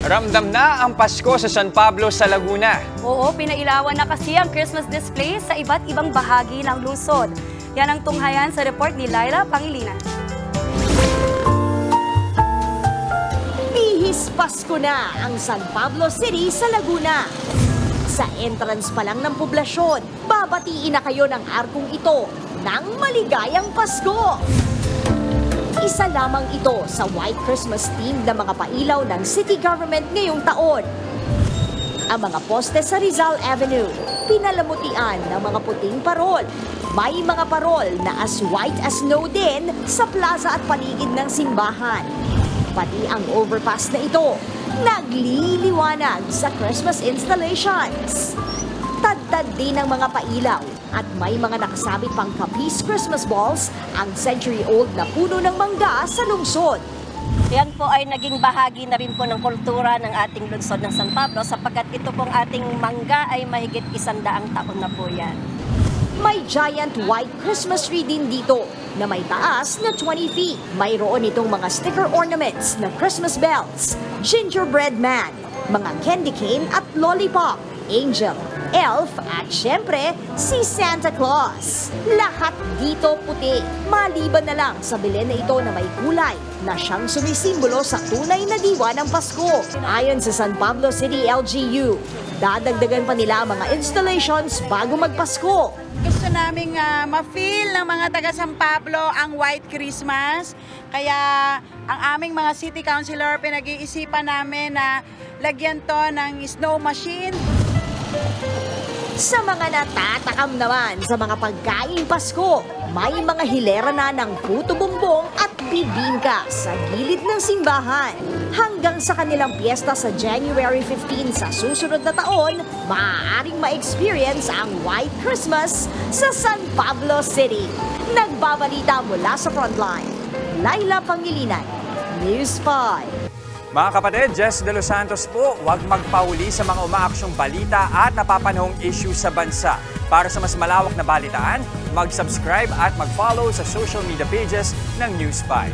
Ramdam na ang Pasko sa San Pablo sa Laguna. Oo, pinailawan na kasi ang Christmas display sa iba't ibang bahagi ng lungsod. Yan ang tunghayan sa report ni Laila Pangilinan. Bihis Pasko na ang San Pablo City sa Laguna. Sa entrance pa lang ng poblasyon, babatiin na kayo ng arkong ito ng maligayang Pasko. Isa lamang ito sa White Christmas theme na mga pailaw ng city government ngayong taon. Ang mga poste sa Rizal Avenue, pinalamutian ng mga puting parol. May mga parol na as white as snow din sa plaza at paligid ng simbahan. Pati ang overpass na ito, nagliliwanag sa Christmas installations. Tad-tad din ang mga pailaw at may mga nakasabit pang kapis Christmas balls ang century-old na puno ng mangga sa lungsod. Yan po ay naging bahagi na rin po ng kultura ng ating lungsod ng San Pablo sapagkat ito pong ating mangga ay mahigit 100 taon na po yan. May giant white Christmas tree din dito na may taas na 20 feet. Mayroon itong mga sticker ornaments na Christmas bells, gingerbread man, mga candy cane at lollipop, angel, elf at syempre si Santa Claus. Lahat dito puti, maliban na lang sa bilin na ito na may kulay na siyang sumisimbolo sa tunay na diwa ng Pasko. Ayon sa San Pablo City LGU, dadagdagan pa nila ang mga installations bago magpasko. Gusto naming ma-feel ng mga taga San Pablo ang White Christmas. Kaya ang aming mga city councilor, pinag-iisipan namin na lagyan to ng snow machine. Sa mga natatakam naman sa mga pagkaing Pasko, may mga hilera na ng puto bumbong at bibingka sa gilid ng simbahan. Hanggang sa kanilang piyesta sa January 15 sa susunod na taon, maaaring ma-experience ang White Christmas sa San Pablo City. Nagbabalita mula sa Frontline, Laila Pangilinan, News 5. Mga kapatid, Jess De Los Santos po, huwag magpahuli sa mga umaaksyong balita at napapanahong issue sa bansa. Para sa mas malawak na balitaan, mag-subscribe at mag-follow sa social media pages ng News 5.